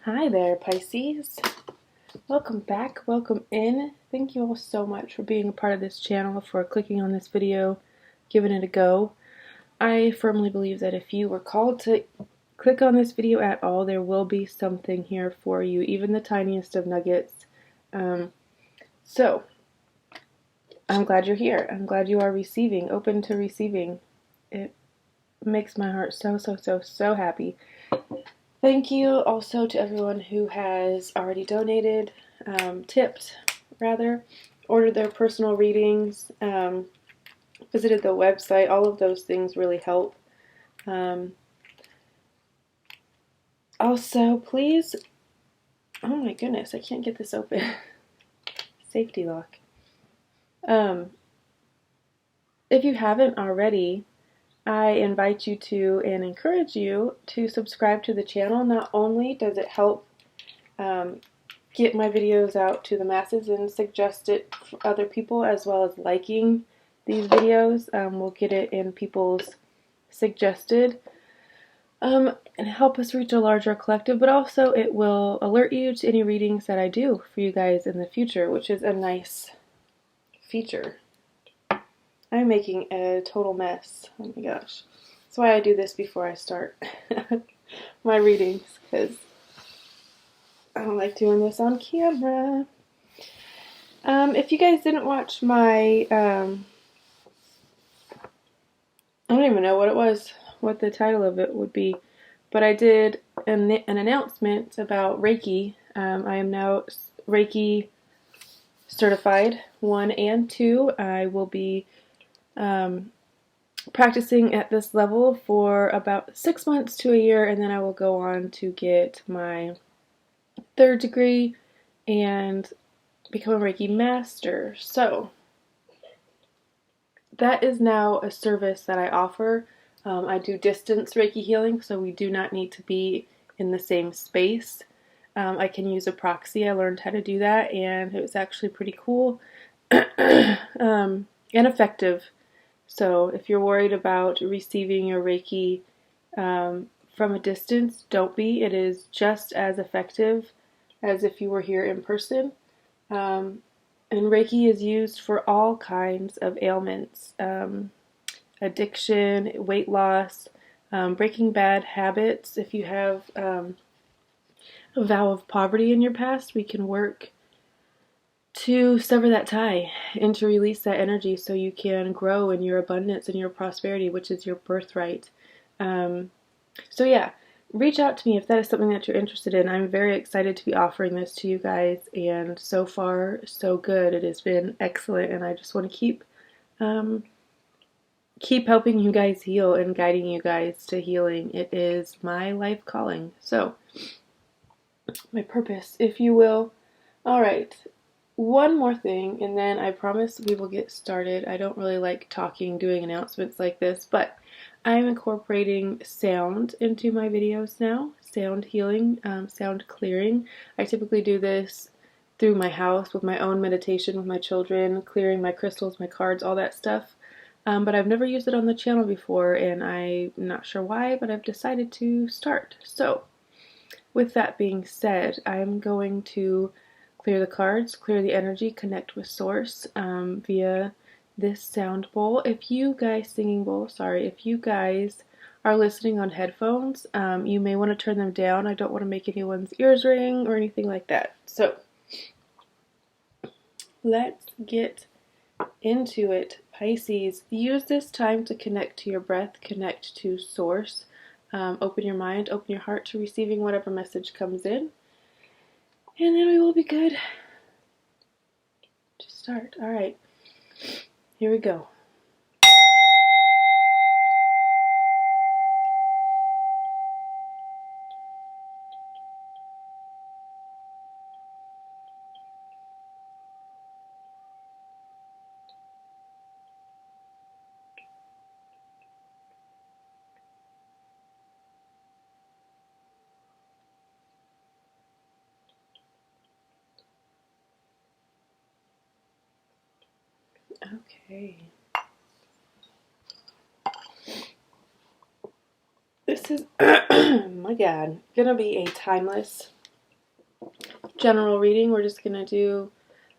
Hi there, Pisces. Welcome back, welcome in. Thank you all so much for being a part of this channel, for clicking on this video, giving it a go. I firmly believe that if you were called to click on this video at all, there will be something here for you, even the tiniest of nuggets. So, I'm glad you're here. I'm glad you are receiving, open to receiving. It makes my heart so happy. Thank you also to everyone who has already donated, tipped, rather, ordered their personal readings, visited the website. All of those things really help. Also, please, oh my goodness, I can't get this open. Safety lock. If you haven't already, I invite you to and encourage you to subscribe to the channel. Not only does it help get my videos out to the masses and suggest it for other people, as well as liking these videos will get it in people's suggested and help us reach a larger collective, but also it will alert you to any readings that I do for you guys in the future, which is a nice feature. I'm making a total mess. Oh my gosh. That's why I do this before I start my readings, because I don't like doing this on camera. If you guys didn't watch my, I don't even know what it was, what the title of it would be, but I did an announcement about Reiki. I am now Reiki certified 1 and 2. I will be practicing at this level for about 6 months to a year, and then I will go on to get my 3rd degree and become a Reiki master. So that is now a service that I offer. I do distance Reiki healing, so we do not need to be in the same space. I can use a proxy. I learned how to do that, and it was actually pretty cool and effective. So if you're worried about receiving your Reiki from a distance, don't be. It is just as effective as if you were here in person. And Reiki is used for all kinds of ailments, addiction, weight loss, breaking bad habits. If you have a vow of poverty in your past, we can work to sever that tie and to release that energy so you can grow in your abundance and your prosperity, which is your birthright. So yeah, reach out to me if that is something that you're interested in. I'm very excited to be offering this to you guys, and so far, so good. It has been excellent, and I just want to keep helping you guys heal and guiding you guys to healing. It is my life calling. So, my purpose, if you will. Alright, one more thing, and then I promise we will get started. I don't really like doing announcements like this, but I'm incorporating sound into my videos now. Sound healing, sound clearing. I typically do this through my house with my own meditation with my children, clearing my crystals, my cards, all that stuff. But I've never used it on the channel before, and I'm not sure why, but I've decided to start. So, with that being said, I'm going to clear the cards, clear the energy, connect with Source via this sound bowl. If you guys, if you guys are listening on headphones, you may want to turn them down. I don't want to make anyone's ears ring or anything like that. So, let's get into it. Pisces, use this time to connect to your breath, connect to Source. Open your mind, open your heart to receiving whatever message comes in. And then we will be good to start. Alright, here we go. Okay. This is my God. Gonna be a timeless general reading. We're just gonna do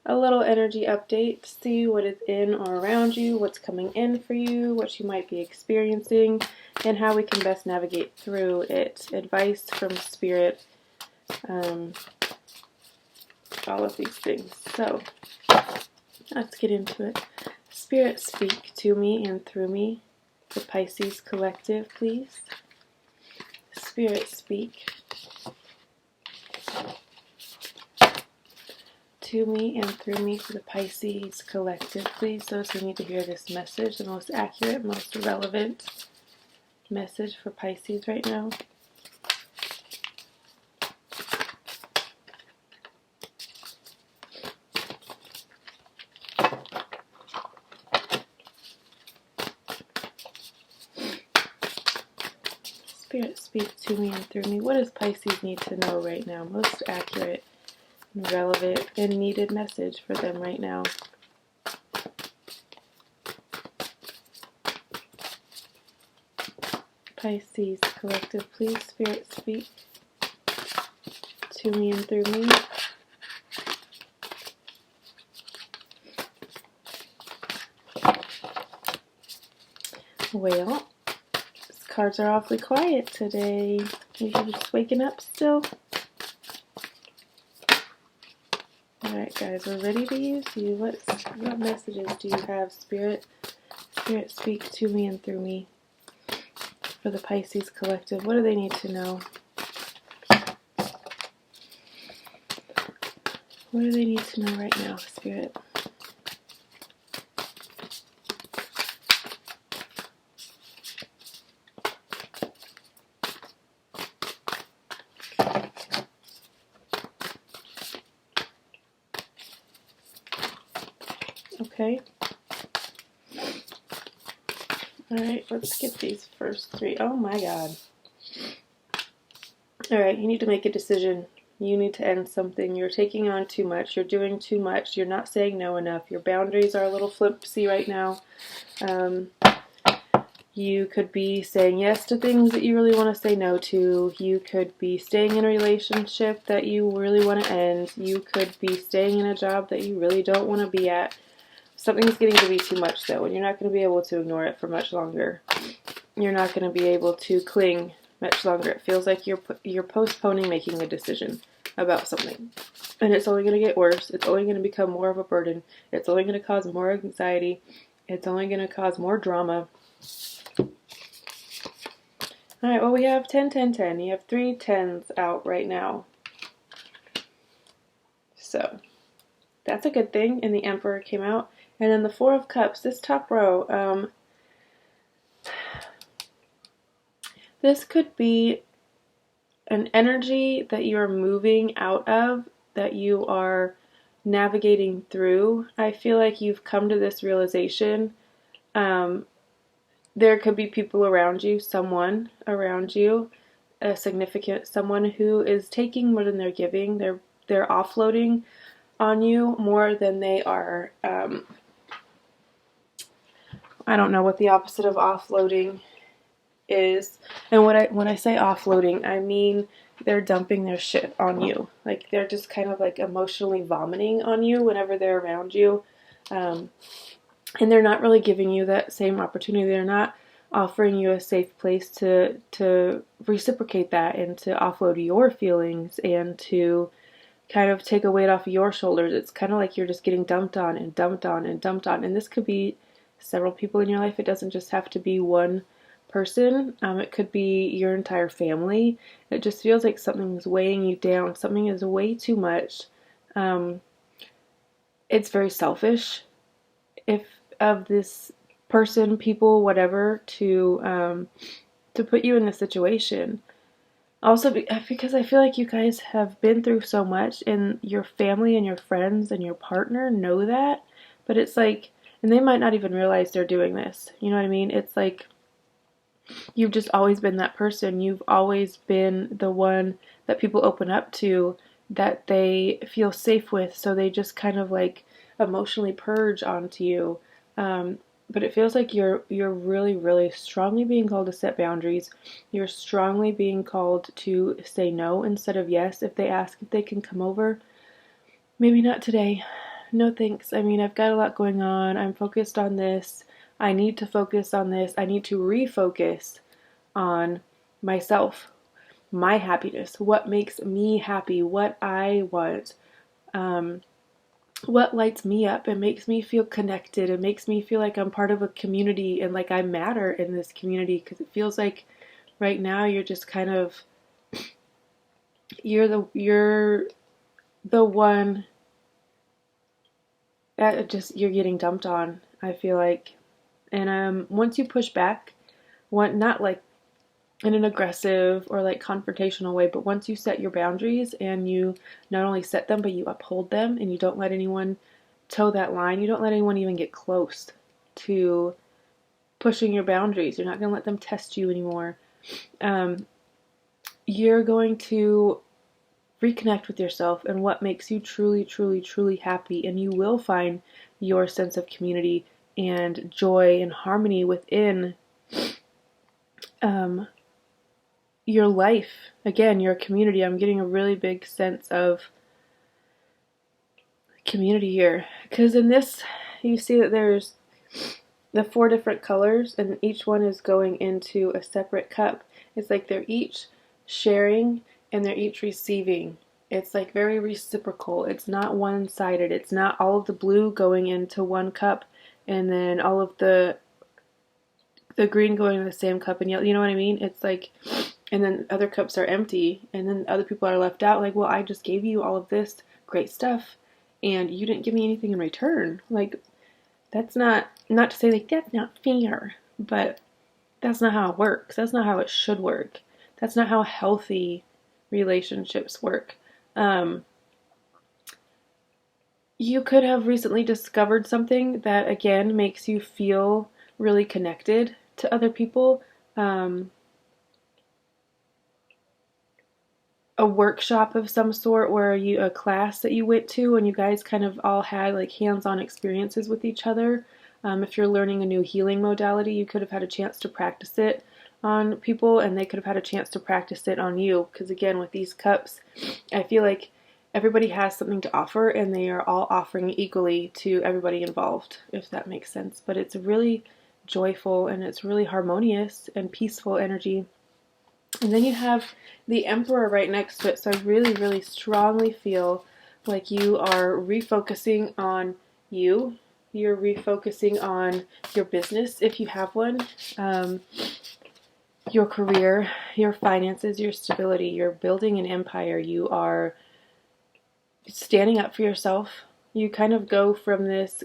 a little energy update, see what is in or around you, what's coming in for you, what you might be experiencing, and how we can best navigate through it. Advice from Spirit, all of these things. So, let's get into it. Spirit, speak to me and through me. The Pisces Collective, please. Spirit, speak to me and through me for the Pisces Collective, please. Those who need to hear this message, the most accurate, most relevant message for Pisces right now. Spirit, speak to me and through me. What does Pisces need to know right now? Most accurate, relevant, and needed message for them right now. Pisces Collective, please. Spirit, speak to me and through me. Well, these cards are awfully quiet today. You just waking up still? Alright guys, we're ready to use you. What messages do you have, Spirit? Spirit, speak to me and through me for the Pisces Collective. What do they need to know? What do they need to know right now, Spirit? Okay. Alright, let's get these first three. Oh my God. Alright, you need to make a decision. You need to end something. You're taking on too much. You're doing too much. You're not saying no enough. Your boundaries are a little flippy right now. You could be saying yes to things that you really want to say no to. You could be staying in a relationship that you really want to end. You could be staying in a job that you really don't want to be at. Something's getting to be too much though, and you're not going to be able to ignore it for much longer. You're not going to be able to cling much longer. It feels like you're postponing making a decision about something. And it's only going to get worse. It's only going to become more of a burden. It's only going to cause more anxiety. It's only going to cause more drama. Alright, well we have 10, 10, 10. You have 3 10s out right now. So, that's a good thing. And the Emperor came out. And then the 4 of Cups, this top row, this could be an energy that you are moving out of, that you are navigating through. I feel like you've come to this realization. There could be people around you, someone around you, a significant someone who is taking more than they're giving. They're offloading on you more than they are. I don't know what the opposite of offloading is. And when I say offloading, I mean they're dumping their shit on you. Like they're just kind of like emotionally vomiting on you whenever they're around you. And they're not really giving you that same opportunity. They're not offering you a safe place to reciprocate that and to offload your feelings and to kind of take a weight off of your shoulders. It's kind of like you're just getting dumped on and dumped on and dumped on. And this could be several people in your life. It doesn't just have to be one person. It could be your entire family. It just feels like something's weighing you down. Something is way too much. It's very selfish of this person, people, whatever, to put you in this situation. Also, because I feel like you guys have been through so much, and your family and your friends and your partner know that, but it's like, and they might not even realize they're doing this. You know what I mean? It's like, you've just always been that person. You've always been the one that people open up to, that they feel safe with, so they just kind of like emotionally purge onto you. but it feels like you're really, really strongly being called to set boundaries. You're strongly being called to say no instead of yes. If they ask if they can come over, maybe not today. No thanks. I mean, I've got a lot going on. I'm focused on this. I need to focus on this. I need to refocus on myself, my happiness, what makes me happy, what I want, what lights me up. It makes me feel connected. It makes me feel like I'm part of a community and like I matter in this community, because it feels like right now you're just kind of, you're the one that just, you're getting dumped on, I feel like. And once you push back, not like in an aggressive or like confrontational way, but once you set your boundaries and you not only set them, but you uphold them and you don't let anyone toe that line, you don't let anyone even get close to pushing your boundaries. You're not going to let them test you anymore. You're going to reconnect with yourself and what makes you truly, truly, truly happy, and you will find your sense of community and joy and harmony within your life. Again, your community. I'm getting a really big sense of community here, because in this you see that there's the 4 different colors and each one is going into a separate cup. It's like they're each sharing and they're each receiving. It's like very reciprocal. It's not one-sided. It's not all of the blue going into one cup and then all of the green going in the same cup and yellow. You know what I mean? It's like, and then other cups are empty and then other people are left out. Like, well, I just gave you all of this great stuff and you didn't give me anything in return. Like, that's not to say like that's not fair, but that's not how it works. That's not how it should work. That's not how healthy relationships work. You could have recently discovered something that, again, makes you feel really connected to other people. A workshop of some sort where a class that you went to and you guys kind of all had like hands-on experiences with each other. If you're learning a new healing modality, you could have had a chance to practice it on people and they could have had a chance to practice it on you. Because again, with these cups, I feel like everybody has something to offer and they are all offering equally to everybody involved, if that makes sense. But it's really joyful and it's really harmonious and peaceful energy. And then you have the Emperor right next to it. So I really, really strongly feel like you are refocusing on you. You're refocusing on your business, if you have one, your career, your finances, your stability. You're building an empire. You are standing up for yourself. You kind of go from this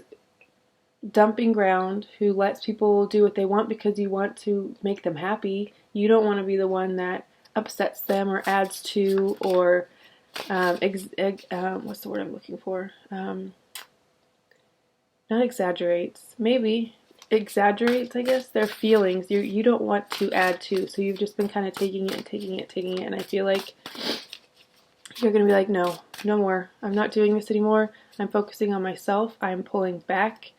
dumping ground who lets people do what they want because you want to make them happy. You don't want to be the one that upsets them or adds to or what's the word I'm looking for? Not exaggerates, maybe exaggerates, I guess, their feelings. You don't want to add to, so you've just been kind of taking it, and I feel like you're going to be like, no more. I'm not doing this anymore. I'm focusing on myself. I'm pulling back.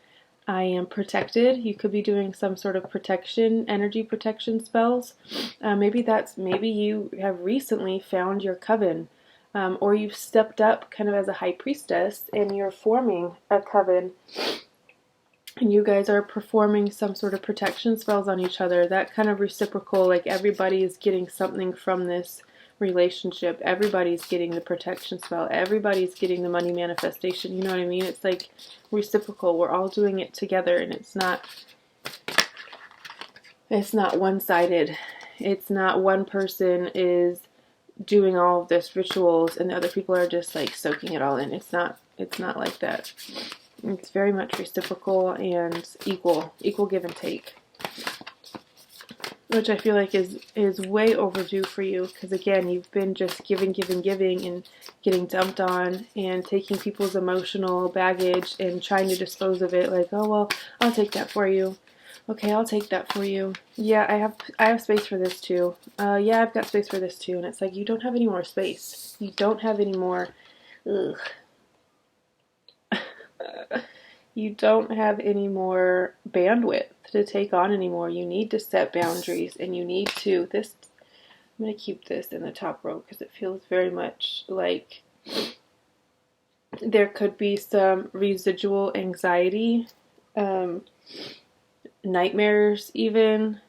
I am protected. You could be doing some sort of protection, energy protection spells. Maybe you have recently found your coven, or you've stepped up kind of as a high priestess and you're forming a coven. And you guys are performing some sort of protection spells on each other. That kind of reciprocal, like everybody is getting something from this relationship. Everybody's getting the protection spell. Everybody's getting the money manifestation. You know what I mean? It's like reciprocal. We're all doing it together, and it's not one-sided. It's not one person is doing all of this rituals and the other people are just like soaking it all in. It's not like that. It's very much reciprocal and equal give and take, which I feel like is way overdue for you, because again, you've been just giving and getting dumped on and taking people's emotional baggage and trying to dispose of it, like, oh well, I'll take that for you. Okay, I'll take that for you. Yeah, I have space for this too. Yeah, I've got space for this too. And it's like, you don't have any more space. You don't have any more. Ugh. you don't have any more bandwidth to take on anymore. You need to set boundaries, and you need to, I'm going to keep this in the top row because it feels very much like there could be some residual anxiety, nightmares even,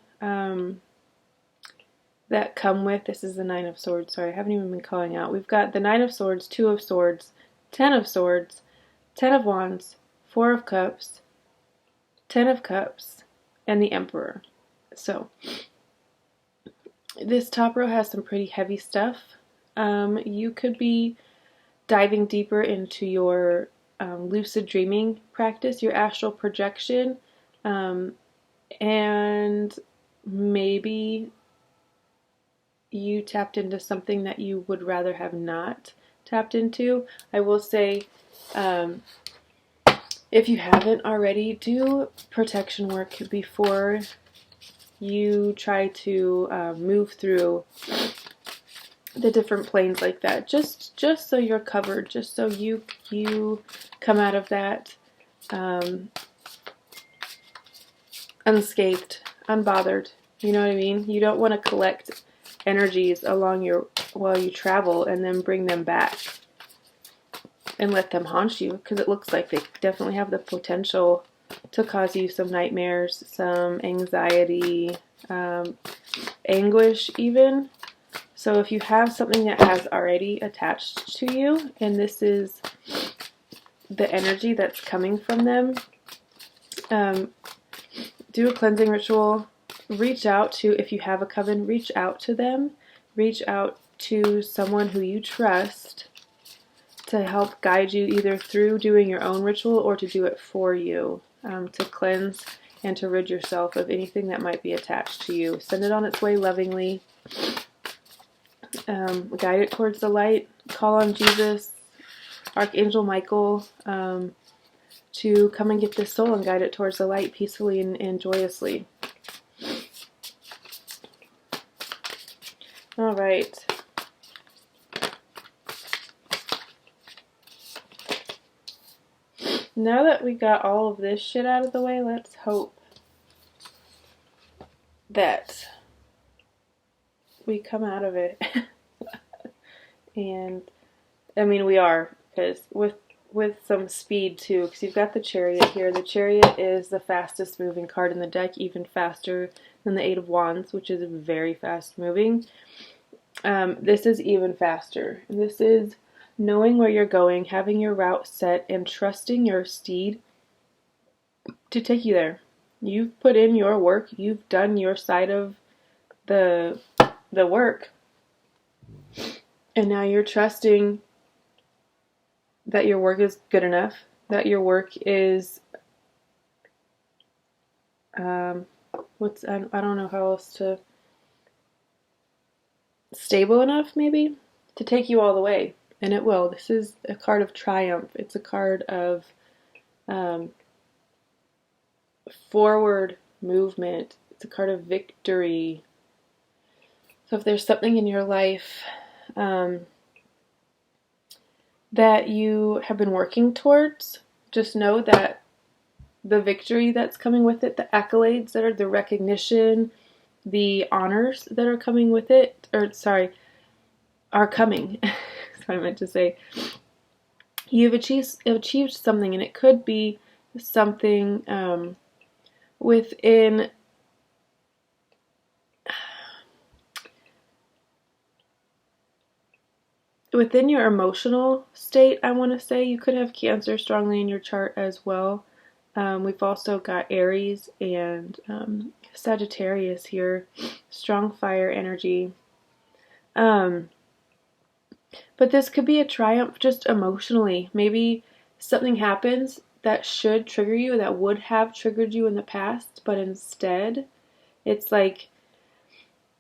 that come with, this is the Nine of Swords, sorry, I haven't even been calling out. We've got the Nine of Swords, Two of Swords, Ten of Swords, Ten of Wands, Four of Cups, Ten of Cups, and the Emperor. So, this top row has some pretty heavy stuff. You could be diving deeper into your lucid dreaming practice, your astral projection, and maybe you tapped into something that you would rather have not tapped into. I will say, if you haven't already, do protection work before you try to move through the different planes like that. Just so you're covered, just so you come out of that unscathed, unbothered. You know what I mean? You don't want to collect energies while you travel and then bring them back and let them haunt you, because it looks like they definitely have the potential to cause you some nightmares, some anxiety, anguish even. So if you have something that has already attached to you, and this is the energy that's coming from them, do a cleansing ritual. Reach out to, if you have a coven, reach out to them. Reach out to someone who you trust to help guide you either through doing your own ritual or to do it for you, to cleanse and to rid yourself of anything that might be attached to you. Send it on its way lovingly. Guide it towards the light. Call on Jesus, Archangel Michael, to come and get this soul and guide it towards the light peacefully and joyously. All right. Now that we got all of this shit out of the way, let's hope that we come out of it. And, I mean, we are, because with some speed, too, because you've got the Chariot here. The Chariot is the fastest moving card in the deck, even faster than the Eight of Wands, which is very fast moving. This is even faster. This is knowing where you're going, having your route set, and trusting your steed to take you there. You've put in your work. You've done your side of the work. And now you're trusting that your work is good enough, that your work is, I don't know how else to, stable enough maybe, to take you all the way. And it will. This is a card of triumph. It's a card of forward movement. It's a card of victory. So if there's something in your life that you have been working towards, just know that the victory that's coming with it, the accolades that are, the recognition, the honors that are coming with it, are coming. That's what I meant to say. You've achieved something, and it could be something within your emotional state. I want to say you could have Cancer strongly in your chart as well. We've also got Aries and Sagittarius here, strong fire energy. But this could be a triumph just emotionally. Maybe something happens that should trigger you, that would have triggered you in the past, but instead it's like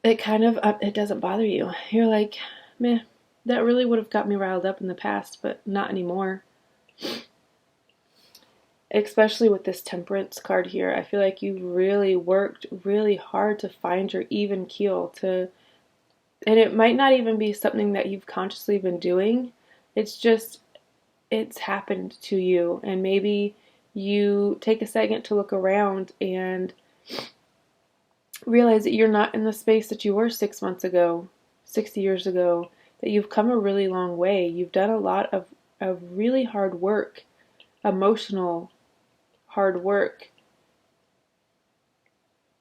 it doesn't bother you. You're like, meh, that really would have got me riled up in the past, but not anymore. Especially with this Temperance card here, I feel like you've really worked really hard to find your even keel, and it might not even be something that you've consciously been doing. It's happened to you, and maybe you take a second to look around and realize that you're not in the space that you were 6 months ago, 60 years ago, that you've come a really long way. You've done a lot of really hard work, emotional hard work,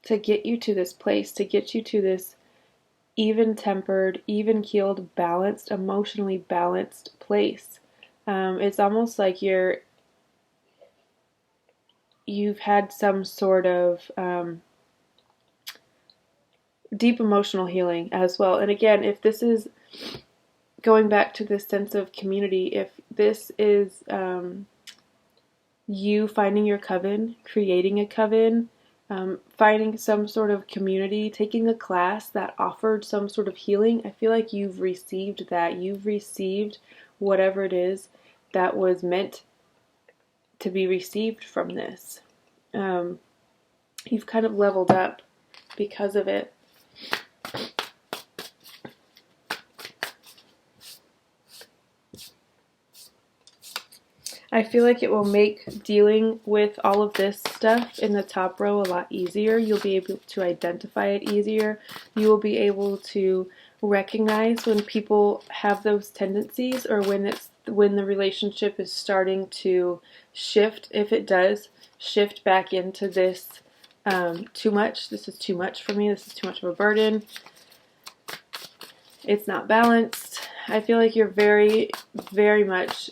to get you to this place, to get you to this even-tempered, even-keeled, balanced, emotionally balanced place. It's almost like you've had some sort of deep emotional healing as well. And again, if this is going back to this sense of community, if this is you finding your coven, creating a coven, finding some sort of community, taking a class that offered some sort of healing, I feel like you've received that. You've received whatever it is that was meant to be received from this. You've kind of leveled up because of it. I feel like it will make dealing with all of this stuff in the top row a lot easier. You'll be able to identify it easier. You will be able to recognize when people have those tendencies, or when the relationship is starting to shift. If it does shift back into this too much, this is too much for me, this is too much of a burden, it's not balanced. I feel like you're very, very much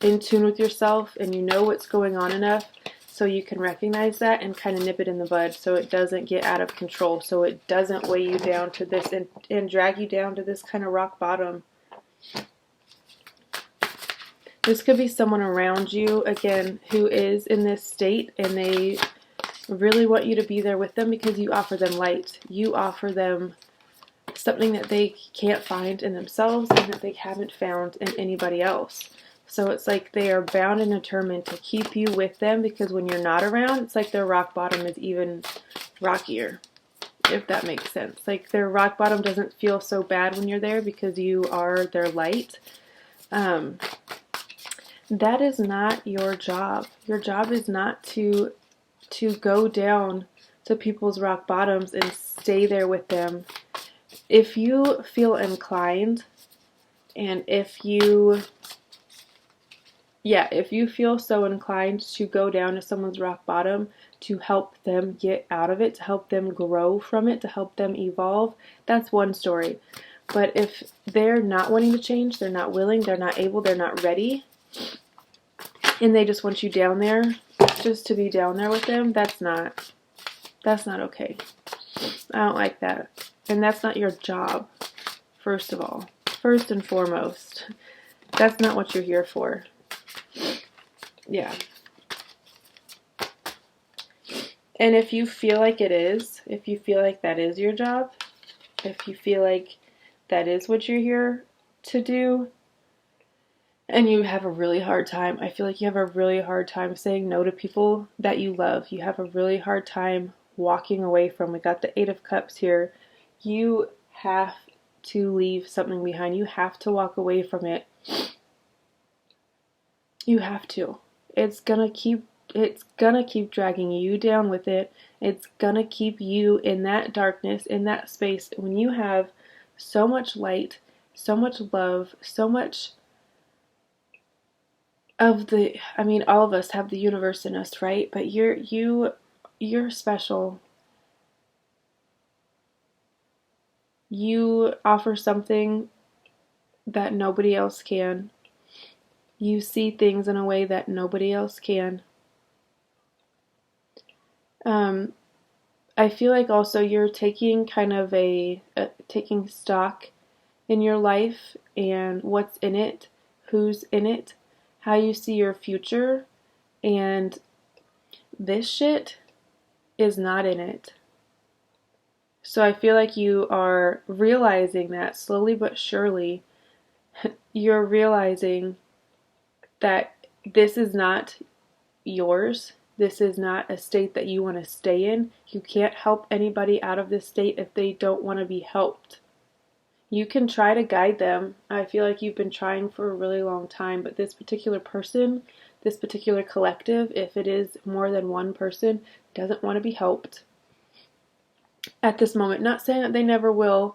in tune with yourself, and you know what's going on enough so you can recognize that and kind of nip it in the bud, so it doesn't get out of control, so it doesn't weigh you down to this and drag you down to this kind of rock bottom. This could be someone around you, again, who is in this state, and they really want you to be there with them because you offer them light. You offer them something that they can't find in themselves and that they haven't found in anybody else. So it's like they are bound and determined to keep you with them, because when you're not around, it's like their rock bottom is even rockier, if that makes sense. Like their rock bottom doesn't feel so bad when you're there because you are their light. That is not your job. Your job is not to go down to people's rock bottoms and stay there with them. If you feel inclined, and if you feel so inclined to go down to someone's rock bottom to help them get out of it, to help them grow from it, to help them evolve, that's one story. But if they're not wanting to change, they're not willing, they're not able, they're not ready, and they just want you down there just to be down there with them, that's not okay. I don't like that. And that's not your job, first of all. First and foremost. That's not what you're here for. Yeah. And if you feel like it is, if you feel like that is your job, if you feel like that is what you're here to do, and you have a really hard time, I feel like you have a really hard time saying no to people that you love. You have a really hard time walking away from. We got the 8 of Cups here. You have to leave something behind. You have to walk away from it. You have to. It's gonna keep dragging you down with it. It's gonna keep you in that darkness, in that space. When you have so much light, so much love, so much of the, I mean, all of us have the universe in us, right? But you're special. You offer something that nobody else can. You see things in a way that nobody else can. I feel like also you're taking kind of taking stock in your life and what's in it, who's in it, how you see your future, and this shit is not in it. So I feel like you are realizing that slowly but surely. You're realizing that this is not yours. This is not a state that you want to stay in. You can't help anybody out of this state if they don't want to be helped. You can try to guide them. I feel like you've been trying for a really long time, but this particular person, this particular collective, if it is more than one person, doesn't want to be helped at this moment. Not saying that they never will,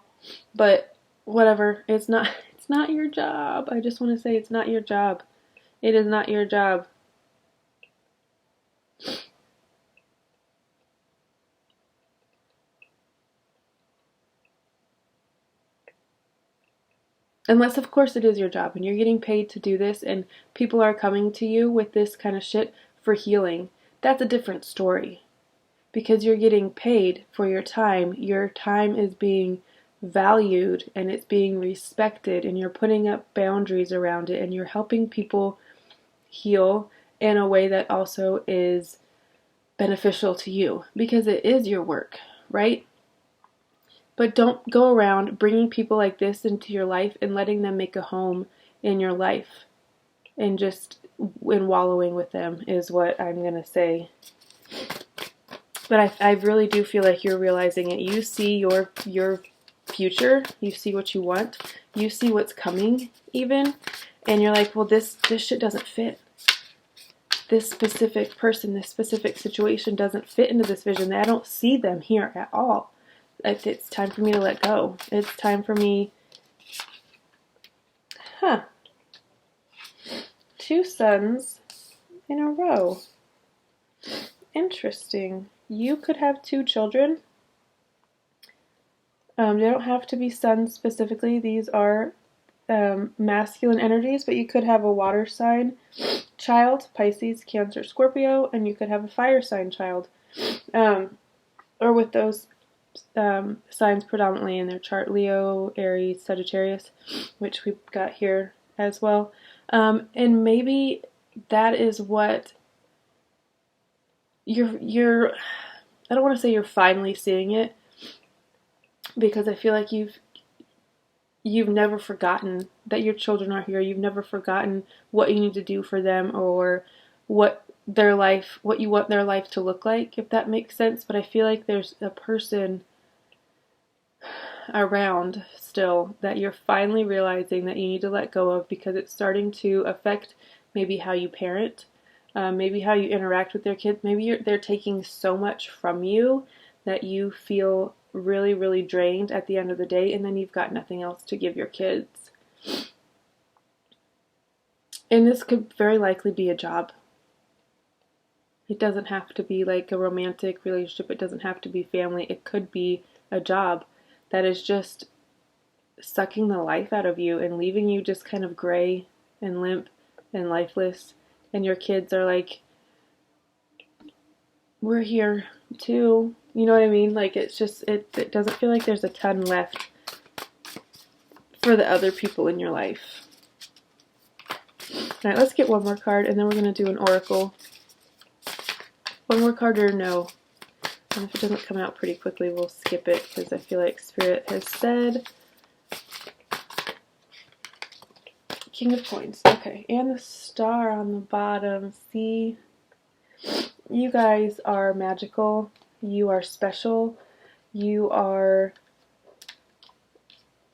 but whatever. It's not your job. I just want to say it's not your job. It is not your job. Unless, of course, it is your job and you're getting paid to do this and people are coming to you with this kind of shit for healing. That's a different story. Because you're getting paid for your time. Your time is being valued and it's being respected, and you're putting up boundaries around it, and you're helping people heal in a way that also is beneficial to you, because it is your work, right? But don't go around bringing people like this into your life and letting them make a home in your life and just wallowing with them is what I'm going to say. But I really do feel like you're realizing it. You see your future. You see what you want. You see what's coming even. And you're like, well, this shit doesn't fit. This specific person, this specific situation doesn't fit into this vision. I don't see them here at all. It's time for me to let go. It's time for me... Two suns in a row. Interesting. You could have 2 children. They don't have to be suns specifically. These are masculine energies, but you could have a water sign child, Pisces, Cancer, Scorpio, and you could have a fire sign child. Or with those signs predominantly in their chart, Leo, Aries, Sagittarius, which we've got here as well. And maybe that is what you're I don't want to say you're finally seeing it, because I feel like you've never forgotten that your children are here. You've never forgotten what you need to do for them, or what you want their life to look like, if that makes sense. But I feel like there's a person around still that you're finally realizing that you need to let go of, because it's starting to affect maybe how you parent, maybe how you interact with their kids. Maybe they're taking so much from you that you feel really, really drained at the end of the day, and then you've got nothing else to give your kids. And this could very likely be a job. It doesn't have to be like a romantic relationship. It doesn't have to be family. It could be a job that is just sucking the life out of you and leaving you just kind of gray and limp and lifeless. And your kids are like, we're here too. You know what I mean? Like, it's just, it doesn't feel like there's a ton left for the other people in your life. Alright, let's get one more card, and then we're going to do an oracle. One more card or no? And if it doesn't come out pretty quickly, we'll skip it, because I feel like Spirit has said. King of Coins. Okay, and the star on the bottom. See? You guys are magical. You are special. You are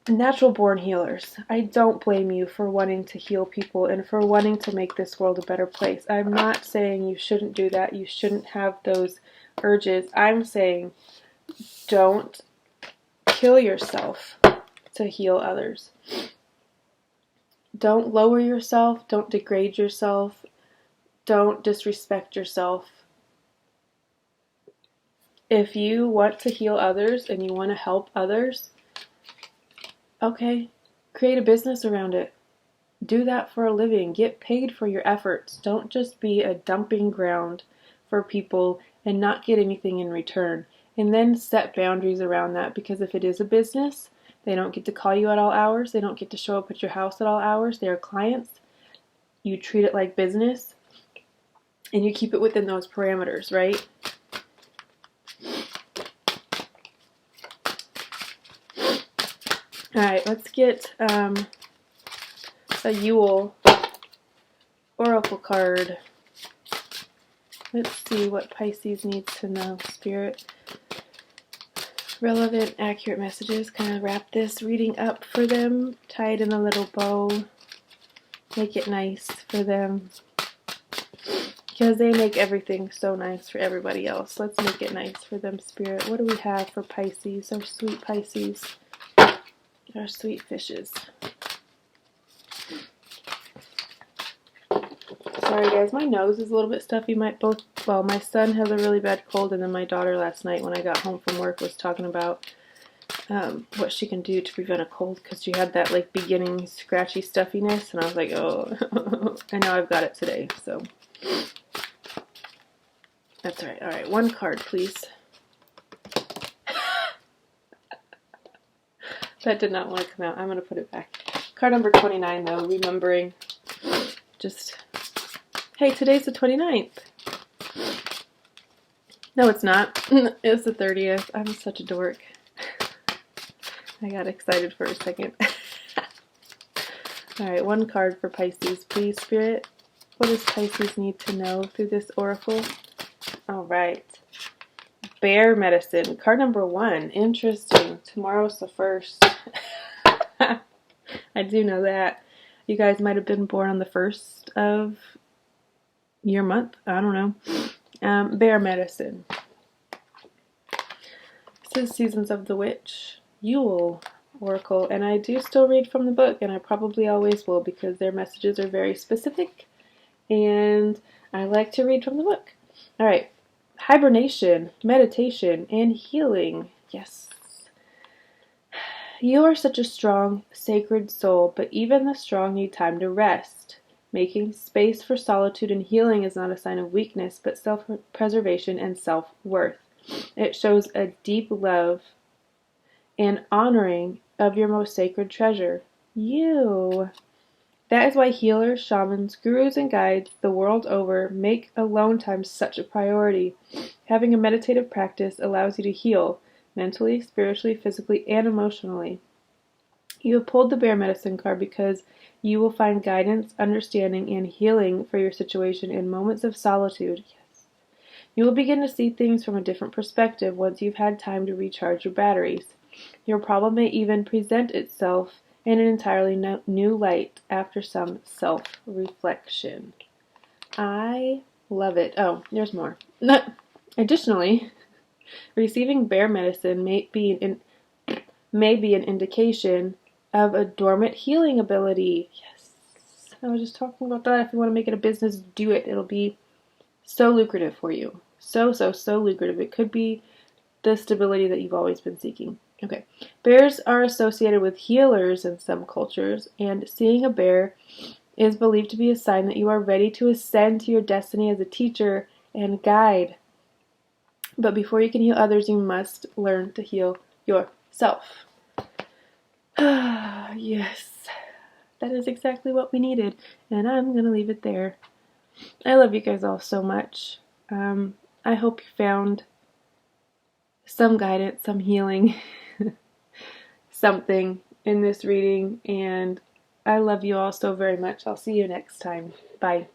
natural born healers. I don't blame you for wanting to heal people and for wanting to make this world a better place. I'm not saying you shouldn't do that. You shouldn't have those urges. I'm saying don't kill yourself to heal others. Don't lower yourself. Don't degrade yourself. Don't disrespect yourself. If you want to heal others and you want to help others, okay, create a business around it. Do that for a living. Get paid for your efforts. Don't just be a dumping ground for people and not get anything in return. And then set boundaries around that, because if it is a business, they don't get to call you at all hours. They don't get to show up at your house at all hours. They are clients. You treat it like business, and you keep it within those parameters, right? Alright, let's get a Yule Oracle card. Let's see what Pisces needs to know. Spirit. Relevant, accurate messages. Kind of wrap this reading up for them. Tie it in a little bow. Make it nice for them. because they make everything so nice for everybody else. Let's make it nice for them, Spirit. What do we have for Pisces? Our sweet Pisces. Our sweet fishes. Sorry guys, my nose is a little bit stuffy. My son has a really bad cold, and then my daughter last night when I got home from work was talking about what she can do to prevent a cold, because she had that like beginning scratchy stuffiness, and I was like, oh, I know I've got it today, so that's all right. All right, one card, please. That did not want to come out. I'm going to put it back. Card number 29, though, remembering just, hey, today's the 29th. No, it's not. It's the 30th. I'm such a dork. I got excited for a second. Alright, one card for Pisces, please, Spirit. What does Pisces need to know through this oracle? Alright. Bear medicine. Card number 1. Interesting. Tomorrow's the 1st. I do know that. You guys might have been born on the 1st of your month. I don't know. Bear medicine. This is Seasons of the Witch. Yule Oracle, and I do still read from the book, and I probably always will, because their messages are very specific, and I like to read from the book. Alright, hibernation, meditation, and healing. Yes. You are such a strong, sacred soul, but even the strong need time to rest. Making space for solitude and healing is not a sign of weakness, but self-preservation and self-worth. It shows a deep love and honoring of your most sacred treasure, you. That is why healers, shamans, gurus, and guides the world over make alone time such a priority. Having a meditative practice allows you to heal, mentally, spiritually, physically, and emotionally. You have pulled the Bear Medicine card because you will find guidance, understanding, and healing for your situation in moments of solitude. Yes. You will begin to see things from a different perspective once you've had time to recharge your batteries. Your problem may even present itself in an entirely new light after some self-reflection. I love it. Oh, there's more. Additionally, receiving bear medicine may be an indication of a dormant healing ability. Yes. I was just talking about that. If you want to make it a business, do it. It'll be so lucrative for you. So lucrative. It could be the stability that you've always been seeking. Okay. Bears are associated with healers in some cultures, and seeing a bear is believed to be a sign that you are ready to ascend to your destiny as a teacher and guide. But before you can heal others, you must learn to heal yourself. Yes. That is exactly what we needed, and I'm going to leave it there. I love you guys all so much. I hope you found some guidance, some healing, something in this reading, and I love you all so very much. I'll see you next time. Bye.